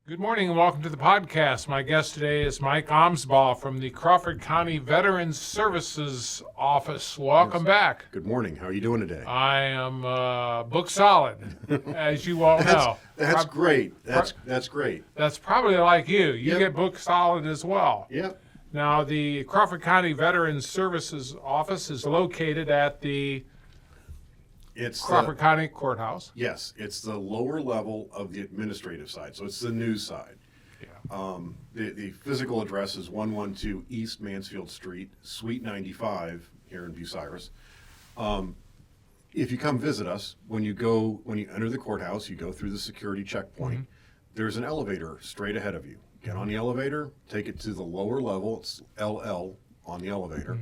Good morning and welcome to the podcast. My guest today is Mike Amsbaugh from the Crawford County Veterans Services Office. Welcome back. Good morning. How are you doing today? I am book solid, as you all know. That's great. That's great. That's probably like you. You Yep. get book solid as well. Yep. Now, the Crawford County Veterans Services Office is located at the It's Crawford County Courthouse. yes, it's the lower level of the administrative side, so it's the news side. Yeah. The physical address is 112 East Mansfield Street, Suite 95 here in Bucyrus. If you come visit us, when you enter the courthouse, you go through the security checkpoint. There's an elevator straight ahead of you. Get on the elevator, take it to the lower level. It's LL on the elevator.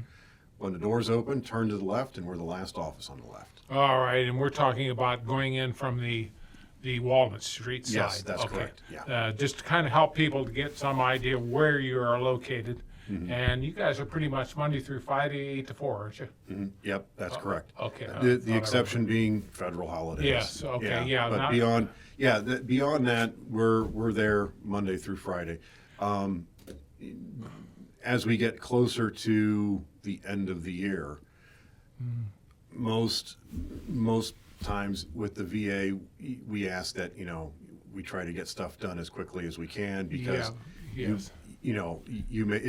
When the doors open, turn to the left, and we're the last office on the left. All right, and we're talking about going in from the Walnut Street side. Yes, that's correct. Yeah. Just to kind of help people to get some idea where you are located. And you guys are pretty much Monday through Friday, 8 to 4, aren't you? Yep, that's correct. Okay. The exception being federal holidays. Yes, okay, yeah, But not- beyond that, we're there Monday through Friday. As we get closer to the end of the year, most times with the VA, we ask that we try to get stuff done as quickly as we can because yes. you may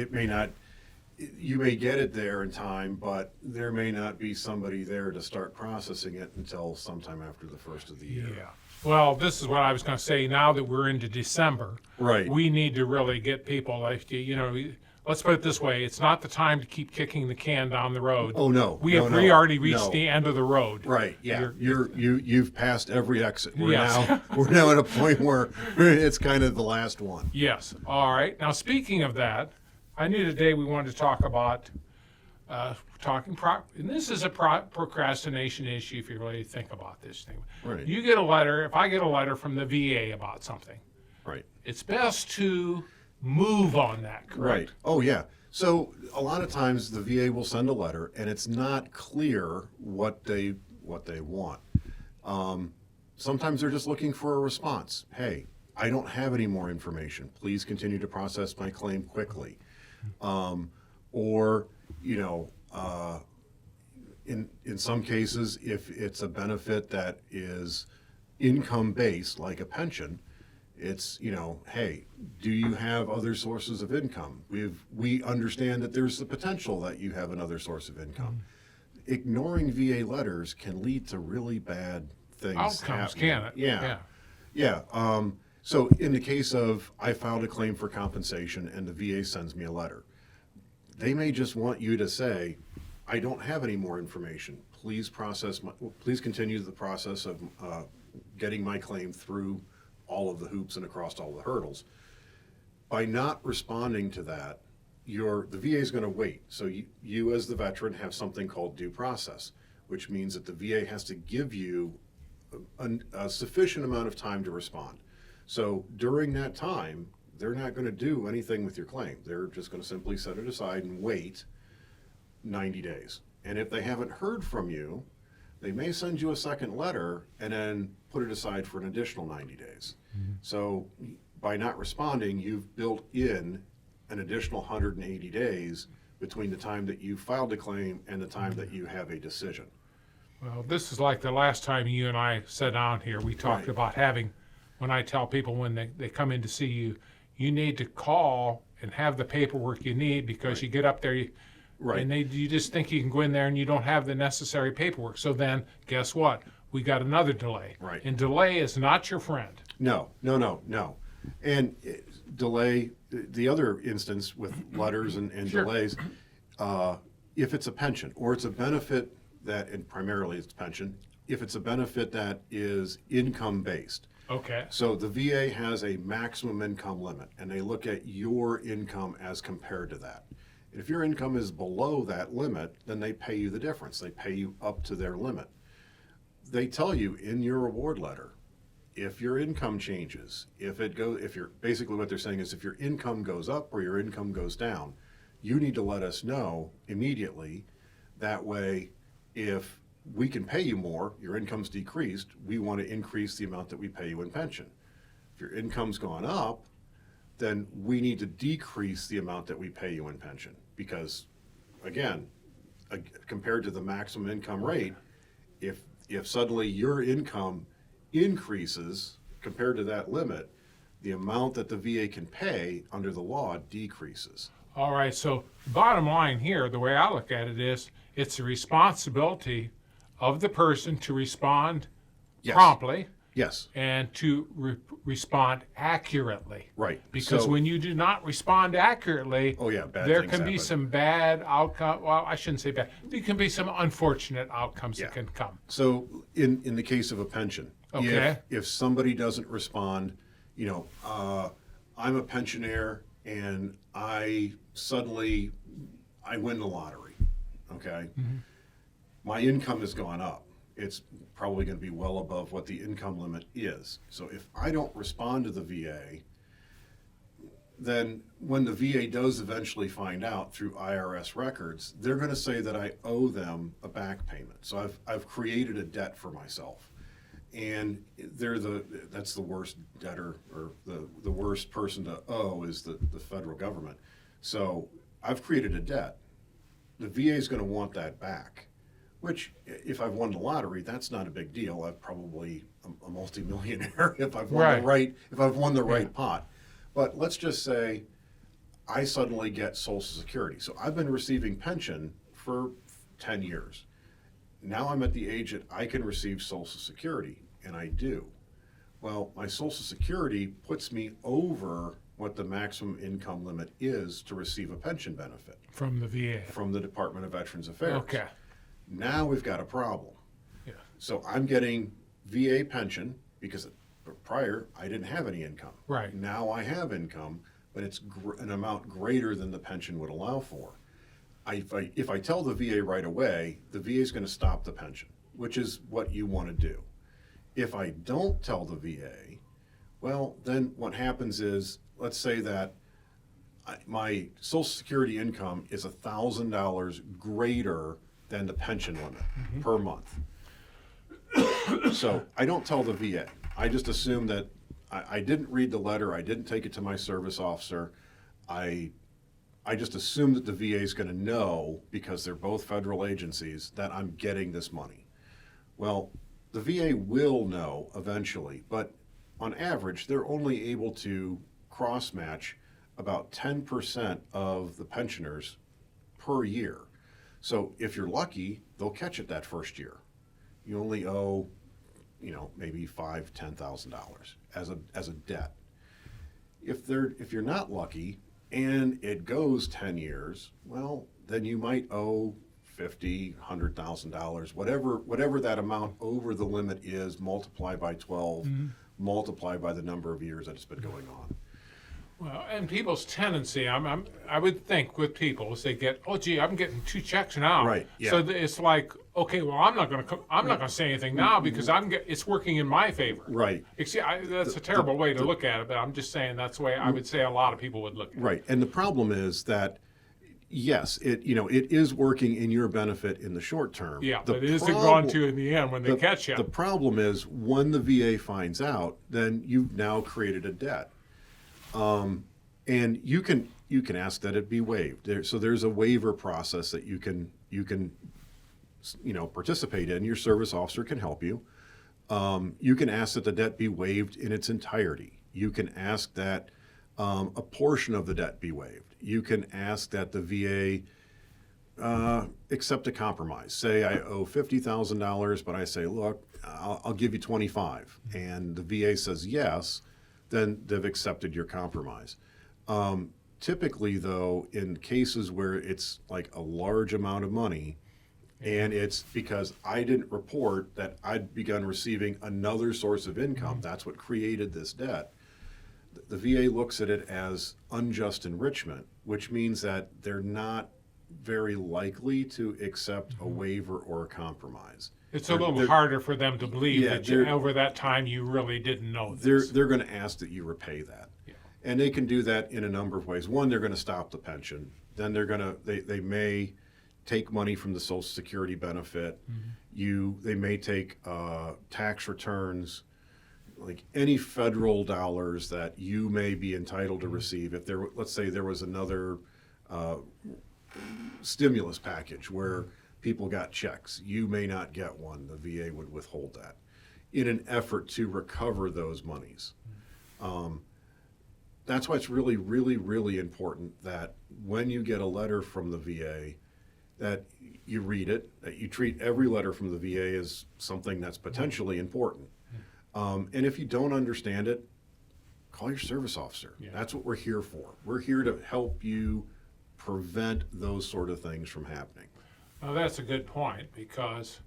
get it there in time, but there may not be somebody there to start processing it until sometime after the first of the year. Yeah. Well, this is what I was going to say. Now that we're into December, Right. we need to really get people, let's put it this way. It's not the time to keep kicking the can down the road. Oh no. We no, have no, already reached no. the end of the road. Right. Yeah. You've passed every exit. We're Yes. now at a point where it's kind of the last one. Yes. All right. Now, speaking of that, I knew today we wanted to talk about and this is a procrastination issue if you really think about this thing. Right. You get a letter. If I get a letter from the VA about something, Right. it's best to move on that. Correct? Right. Oh yeah. So a lot of times the VA will send a letter and it's not clear what they want. Sometimes they're just looking for a response. Hey, I don't have any more information. Please continue to process my claim quickly. Or in some cases, if it's a benefit that is income based, like a pension, it's hey, do you have other sources of income? We understand that there's the potential that you have another source of income. Ignoring VA letters can lead to really bad things Outcomes, happening. can it? Yeah. So in the case of I filed a claim for compensation and the VA sends me a letter, they may just want you to say, I don't have any more information. Please continue the process of getting my claim through all of the hoops and across all the hurdles. By not responding to that, the VA is going to wait. So you as the veteran have something called due process, which means that the VA has to give you a sufficient amount of time to respond. So during that time, they're not going to do anything with your claim. They're just going to simply set it aside and wait 90 days. And if they haven't heard from you, they may send you a second letter and then put it aside for an additional 90 days. So by not responding, you've built in an additional 180 days between the time that you filed a claim and the time that you have a decision. Well, this is like the last time you and I sat down here. We talked Right. about when I tell people when they come in to see you, you need to call and have the paperwork you need because you get up there Right. and you just think you can go in there and you don't have the necessary paperwork. So then, guess what? We got another delay. Right. And delay is not your friend. No. And delay, the other instance with letters and Sure. delays, if it's a pension or it's a benefit and primarily it's pension, if it's a benefit that is income based. Okay. So the VA has a maximum income limit and they look at your income as compared to that. If your income is below that limit, then they pay you the difference. They pay you up to their limit. They tell you in your award letter, if your income changes, basically what they're saying is if your income goes up or your income goes down, you need to let us know immediately. That way, if we can pay you more, your income's decreased, we want to increase the amount that we pay you in pension. If your income's gone up, then we need to decrease the amount that we pay you in pension because, again, compared to the maximum income rate, if suddenly your income increases compared to that limit, the amount that the VA can pay under the law decreases. All right, so bottom line here, the way I look at it is, it's the responsibility of the person to respond promptly. Yes. And to respond accurately. Right. Because So- when you do not respond accurately, Oh, yeah, bad there things can be happen. some bad outcome. Well, I shouldn't say bad. There can be some unfortunate outcomes Yeah. that can come. So in the case of a pension, Okay. if somebody doesn't respond, I'm a pensioner and I win the lottery, okay? Mm-hmm. My income has gone up. It's probably going to be well above what the income limit is. So if I don't respond to the VA, then when the VA does eventually find out through IRS records, they're going to say that I owe them a back payment. So I've created a debt for myself. And that's the worst debtor, or the worst person to owe is the federal government. So I've created a debt. The VA is going to want that back, which if I've won the lottery, that's not a big deal. I'm probably a multimillionaire if I've won the right pot. But let's just say I suddenly get Social Security. So I've been receiving pension for 10 years. Now I'm at the age that I can receive Social Security, and I do. Well, my Social Security puts me over what the maximum income limit is to receive a pension benefit From the VA. from the Department of Veterans Affairs. Okay. Now we've got a problem. Yeah. So I'm getting VA pension because prior I didn't have any income. Right. Now I have income, but it's an amount greater than the pension would allow for. If I tell the VA right away, the VA is going to stop the pension, which is what you want to do. If I don't tell the VA, well, then what happens is, let's say that my Social Security income is $1,000 greater than the pension limit per month. So I don't tell the VA. I just assume that I didn't read the letter. I didn't take it to my service officer. I just assume that the VA is going to know, because they're both federal agencies, that I'm getting this money. Well, the VA will know eventually, but on average, they're only able to cross-match about 10% of the pensioners per year. So if you're lucky, they'll catch it that first year. You only owe, maybe $5,000, $10,000 as a debt. If you're not lucky and it goes 10 years, well, then you might owe $50,000, $100,000, whatever that amount over the limit is, multiplied by 12, multiplied by the number of years that it's been going on. Well, and people's tendency, I would think with people, is they get, oh, gee, I'm getting 2 checks now. Right, yeah. So it's like, okay, well, I'm not going to say anything now because it's working in my favor. Right. See, that's a terrible way to look at it, but I'm just saying that's the way I would say a lot of people would look at it. Right. And the problem is that, yes, it is working in your benefit in the short term. Yeah, but it isn't going to in the end when they catch you. The problem is when the VA finds out, then you've now created a debt. And you can ask that it be waived. So there's a waiver process that you can participate in. Your service officer can help you. You can ask that the debt be waived in its entirety. You can ask that a portion of the debt be waived. You can ask that the VA accept a compromise. Say I owe $50,000, but I say, look, I'll give you 25, and the VA says yes. Then they've accepted your compromise. Typically, though, in cases where it's like a large amount of money, and it's because I didn't report that I'd begun receiving another source of income, that's what created this debt, the VA looks at it as unjust enrichment, which means that they're not very likely to accept a waiver or a compromise. It's a little harder for them to believe that over that time you really didn't know this. They're going to ask that you repay that. Yeah. And they can do that in a number of ways. One, they're going to stop the pension. Then they may take money from the Social Security benefit. They may take tax returns. like any federal dollars that you may be entitled to receive. If there, let's say there was another stimulus package where people got checks, you may not get one. The VA would withhold that in an effort to recover those monies. That's why it's really, really, really important that when you get a letter from the VA, that you read it, that you treat every letter from the VA as something that's potentially important. And if you don't understand it, call your service officer. Yeah. That's what we're here for. We're here to help you prevent those sort of things from happening. Now, that's a good point, because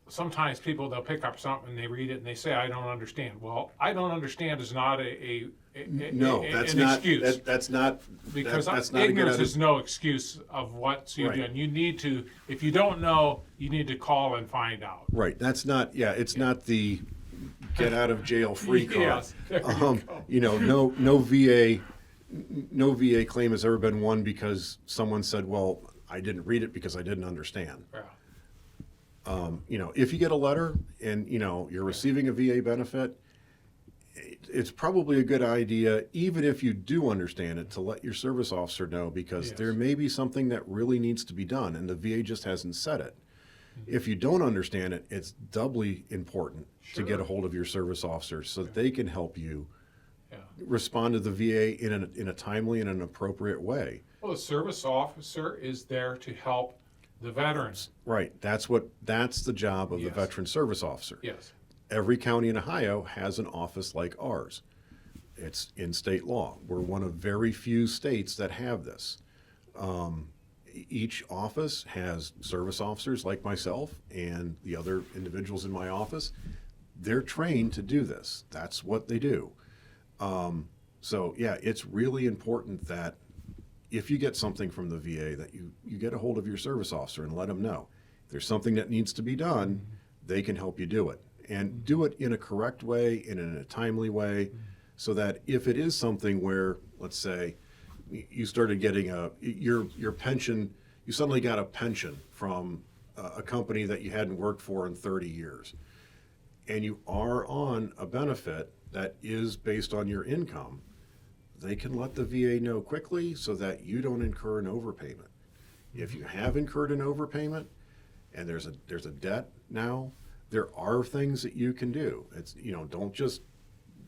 sometimes people, they'll pick up something and they read it and they say, I don't understand. Well, I don't understand is not an excuse. That's not Because that's not ignorance a good is no excuse of what you're Right. doing. You need to, if you don't know, you need to call and find out. Right. That's not. Yeah. It's not the get out of jail free card. Yes, there you go. You know, no VA claim has ever been won because someone said, "Well, I didn't read it because I didn't understand." Yeah. You know, if you get a letter and you're receiving a VA benefit, it's probably a good idea, even if you do understand it, to let your service officer know, because Yes. there may be something that really needs to be done and the VA just hasn't said it. If you don't understand it, it's doubly important to get a hold of your service officer so that they can help you respond to the VA in a timely and an appropriate way. Well, the service officer is there to help the veterans. Right. That's the job of the Yes. veteran service officer. Yes. Every county in Ohio has an office like ours. It's in state law. We're one of very few states that have this. Each office has service officers like myself and the other individuals in my office. They're trained to do this. That's what they do. So yeah, it's really important that if you get something from the VA, that you get a hold of your service officer and let them know. If there's something that needs to be done, they can help you do it. And do it in a correct way and in a timely way, so that if it is something where, let's say, you started getting your pension, you suddenly got a pension from a company that you hadn't worked for in 30 years, and you are on a benefit that is based on your income, they can let the VA know quickly so that you don't incur an overpayment. If you have incurred an overpayment and there's a debt now, there are things that you can do. It's, don't just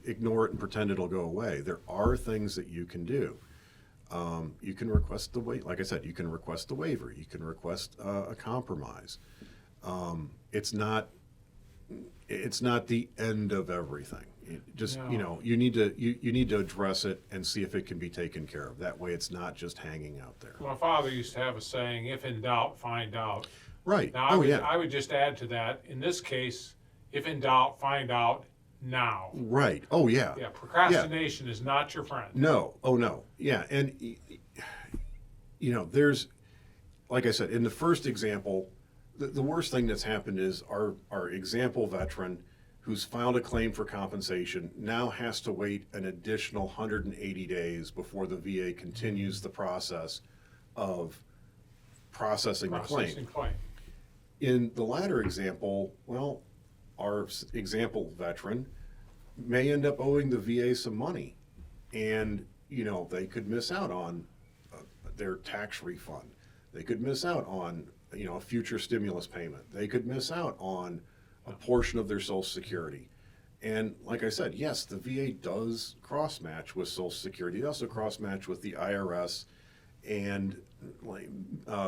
ignore it and pretend it'll go away. There are things that you can do. You can request like I said, you can request a waiver. You can request a compromise. It's not the end of everything. No. You need to address it and see if it can be taken care of. That way, it's not just hanging out there. My father used to have a saying, if in doubt, find out. Right. Now, I would just add to that, in this case, if in doubt, find out now. Right. Oh, yeah. Yeah, procrastination is not your friend. No. Oh, no. Yeah. And, there's, like I said, in the first example, the worst thing that's happened is our example veteran who's filed a claim for compensation now has to wait an additional 180 days before the VA continues the process of processing the claim. In the latter example, well, our example veteran may end up owing the VA some money, and they could miss out on their tax refund. They could miss out on a future stimulus payment. They could miss out on a portion of their Social Security. And like I said, yes, the VA does cross-match with Social Security. They also cross-match with the IRS and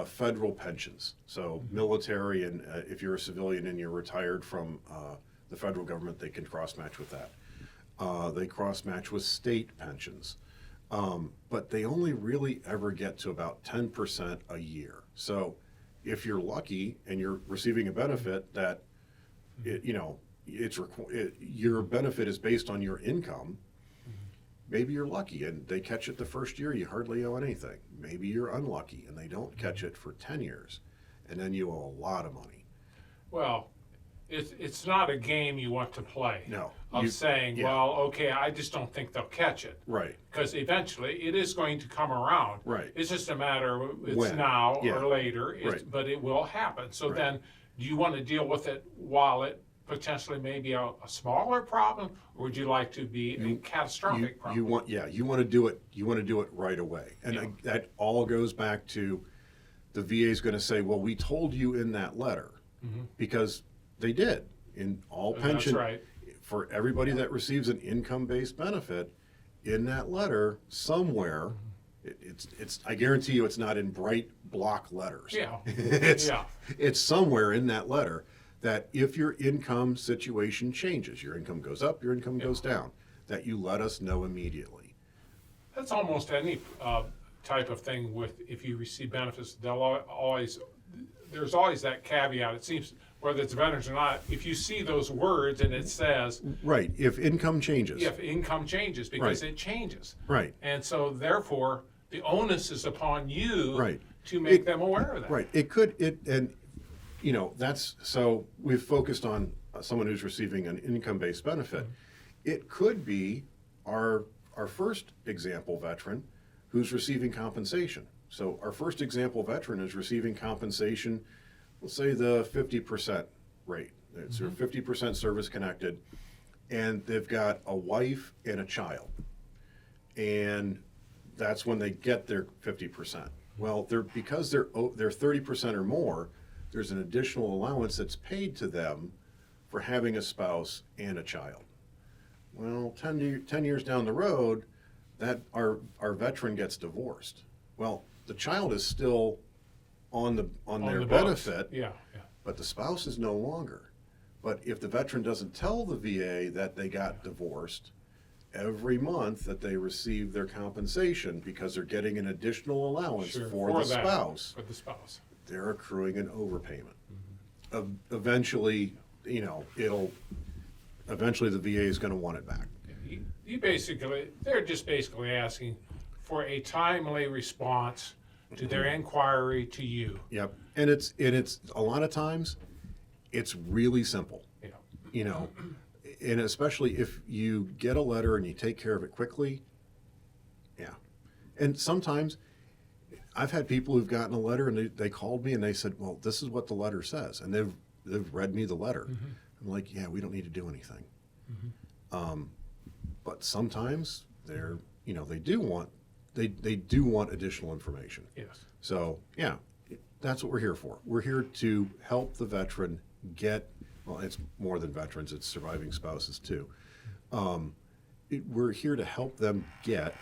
federal pensions. So military, and if you're a civilian and you're retired from the federal government, they can cross-match with that. They cross-match with state pensions. But they only really ever get to about 10% a year. So if you're lucky and you're receiving a benefit that, your benefit is based on your income, maybe you're lucky and they catch it the first year, you hardly owe anything. Maybe you're unlucky and they don't catch it for 10 years, and then you owe a lot of money. Well, it's not a game you want to play. No. Saying, well, okay, I just don't think they'll catch it. Right. Because eventually it is going to come around. Right. It's just a matter of it's When? now Yeah. or later, Right. but it will happen. So Right. then, do you want to deal with it while it potentially maybe a smaller problem, or would you like to be a catastrophic problem? You want to do it. You want to do it right away, and that all goes back to the VA is going to say, well, we told you in that letter, because they did in all pension. That's right. For everybody that receives an income-based benefit, in that letter somewhere, it's I guarantee you it's not in bright block letters. Yeah. It's somewhere in that letter that if your income situation changes, your income goes up, your income goes down, that you let us know immediately. That's almost any type of thing with if you receive benefits. There's always that caveat. It seems, whether it's veterans or not, if you see those words and it says right, if income changes, because it changes, right, and so therefore the onus is upon you, right, to make them aware of that. Right. And that's, so we've focused on someone who's receiving an income-based benefit. It could be our first example veteran who's receiving compensation. So our first example veteran is receiving compensation, let's say the 50% rate. It's 50% service connected, and they've got a wife and a child. And that's when they get their 50%. Well, because they're 30% or more, there's an additional allowance that's paid to them for having a spouse and a child. Well, 10 years down the road, that our veteran gets divorced. Well, the child is still on their benefit, but the spouse is no longer. But if the veteran doesn't tell the VA that they got divorced, every month that they receive their compensation, because they're getting an additional allowance for the spouse, they're accruing an overpayment. Eventually, eventually the VA is going to want it back. They're just basically asking for a timely response to their inquiry to you. Yep, and it's a lot of times, it's really simple. And especially if you get a letter and you take care of it quickly, And sometimes I've had people who've gotten a letter and they called me and they said, well, this is what the letter says. And they've read me the letter. I'm like, yeah, we don't need to do anything. But sometimes they do want additional information. Yes. So yeah, that's what we're here for. We're here to help the veteran get, well, it's more than veterans, it's surviving spouses too. We're here to help them get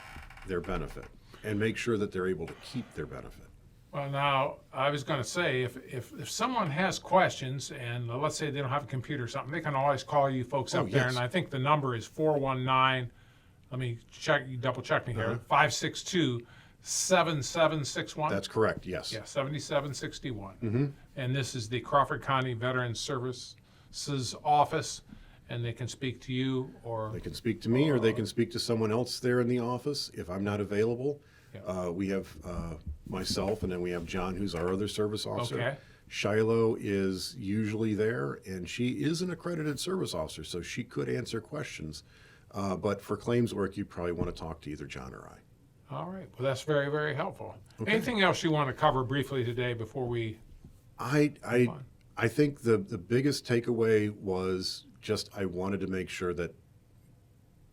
their benefit and make sure that they're able to keep their benefit. Well, now, I was going to say, if someone has questions, and let's say they don't have a computer or something, they can always call you folks up there, and I think the number is 419, let me double check me here, 562-7761. That's correct, yes. Yeah, 7761. And this is the Crawford County Veterans Services Office, and they can speak to you, or they can speak to me, or they can speak to someone else there in the office if I'm not available. We have myself, and then we have John, who's our other service officer. Okay. Shiloh is usually there, and she is an accredited service officer, so she could answer questions. But for claims work, you probably want to talk to either John or I. All right. Well, that's very, very helpful. Okay. Anything else you want to cover briefly today before we I think the biggest takeaway was just I wanted to make sure that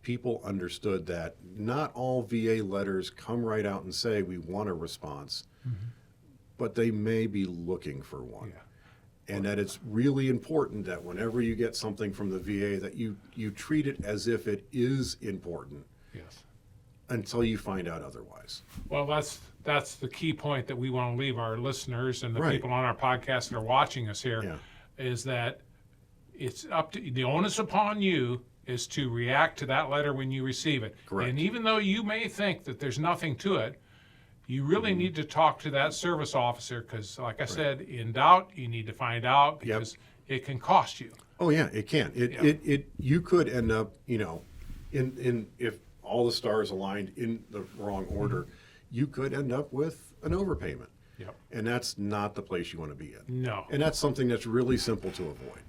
people understood that not all VA letters come right out and say we want a response, but they may be looking for one. And that it's really important that whenever you get something from the VA that you treat it as if it is important. Yes. Until you find out otherwise. Well, that's the key point that we want to leave our listeners and the people on our podcast that are watching us here, is that it's up to the onus upon you is to react to that letter when you receive it. Correct. And even though you may think that there's nothing to it, you really need to talk to that service officer, because, like I said, in doubt, you need to find out, because it can cost you. Oh yeah, it can. It you could end up, in if all the stars aligned in the wrong order, you could end up with an overpayment. And that's not the place you want to be in. No. And that's something that's really simple to avoid.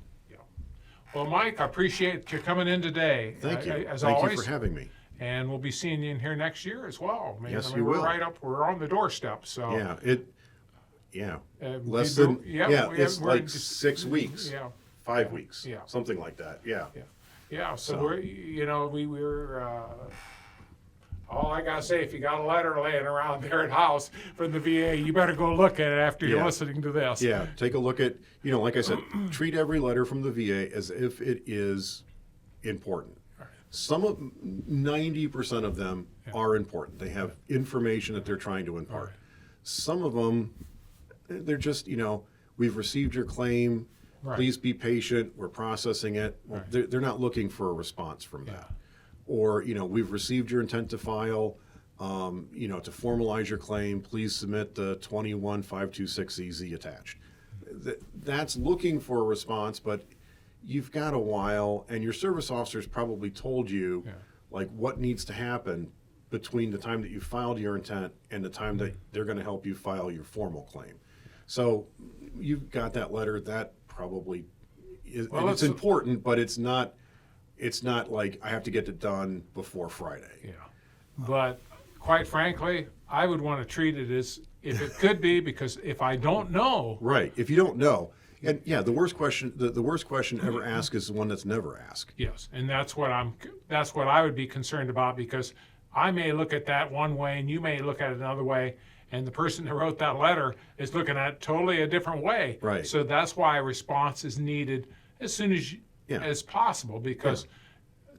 Well, Mike, I appreciate you coming in today. Thank you. As Thank always. you for having me. And we'll be seeing you in here next year as well. Yes, you will. We're on the doorstep. So Less we're than, it's like 6 weeks. 5 weeks, Yeah. something like that. Yeah. Yeah, so we're all I gotta say, if you got a letter laying around there at house from the VA, you better go look at it after you're listening to this. Yeah, take a look at, like I said, treat every letter from the VA as if it is important. 90% of them are important. They have information that they're trying to impart. Right. Some of them, they're just, we've received your claim. Right. Please be patient. We're processing it. Well, Right. they're not looking for a response from that. Or, we've received your intent to file, to formalize your claim, please submit the 21526EZ attached. That's looking for a response, but you've got a while, and your service officer's probably told you, like, what needs to happen between the time that you filed your intent and the time that they're going to help you file your formal claim. So you've got that letter. That probably is, and it's important, but it's not like I have to get it done before Friday. Yeah. But quite frankly, I would want to treat it as if it could be, because if I don't know. Right. If you don't know. And the worst question ever asked is the one that's never asked. Yes. And that's what I would be concerned about, because I may look at that one way and you may look at it another way. And the person who wrote that letter is looking at it totally a different way. Right. So that's why a response is needed as soon as possible, because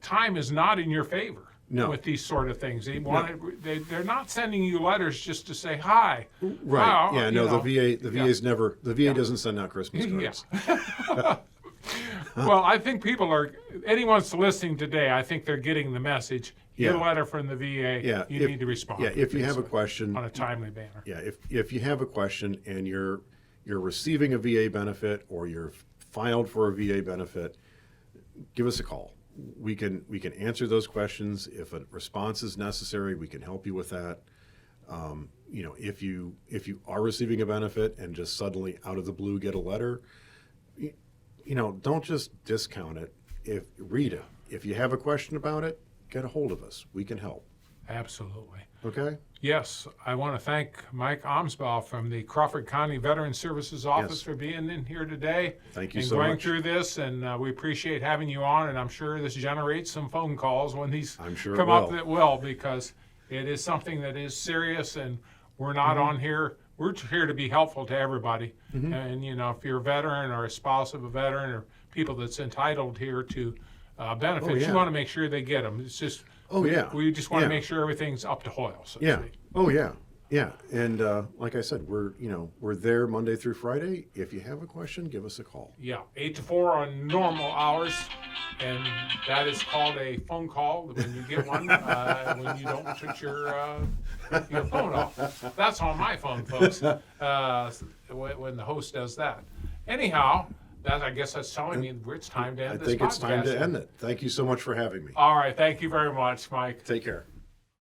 time is not in your favor with these sort of things. They're not sending you letters just to say hi. Right. Wow, the VA doesn't send out Christmas cards. Yeah. Well, I think anyone's listening today, I think they're getting the message. Get a letter from the VA. You need to respond. Yeah, if you have a question. On a timely manner. Yeah, if you have a question and you're receiving a VA benefit or you're filed for a VA benefit, give us a call. We can answer those questions. If a response is necessary, we can help you with that. If you are receiving a benefit and just suddenly out of the blue get a letter, don't just discount it. Read it. If you have a question about it, get a hold of us. We can help. Absolutely. Okay? Yes, I want to thank Mike Amsbaugh from the Crawford County Veteran Services Office for being in here today. Thank you and so going much. through this, and we appreciate having you on, and I'm sure this generates some phone calls when these come up that will, because it is something that is serious, and we're not on here. We're here to be helpful to everybody. And, if you're a veteran or a spouse of a veteran or people that's entitled here to benefits, you want to make sure they get them. It's just, we just want to make sure everything's up to hoil, so to speak. Oh, yeah. Yeah. And like I said, we're there Monday through Friday. If you have a question, give us a call. Yeah, 8 to 4 on normal hours. And that is called a phone call when you get one, when you don't switch your phone off. That's on my phone, folks, when the host does that. Anyhow, I guess that's telling me it's time to end this podcast. I think it's time to end it. Thank you so much for having me. All right. Thank you very much, Mike. Take care.